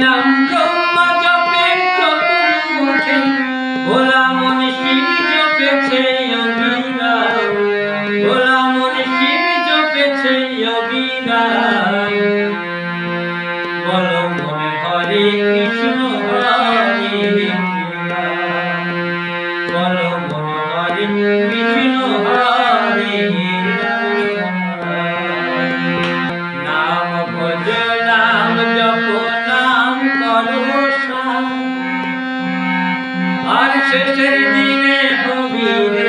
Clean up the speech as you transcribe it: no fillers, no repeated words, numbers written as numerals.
নাম ব্রহ্মা জপে চতুর্মুখে, ভোলা মনে শিব জপেছে অবিরাম, ভোলা মনে শিব জপেছে অবিরাম। বলো মনে হরে কৃষ্ণ হরে কৃষ্ণ, বলো মনে হরে কৃষ্ণ হরে রাম। নাম ভজ নাম জপ নাম করো সার, আর শেষের দিনে হবি রে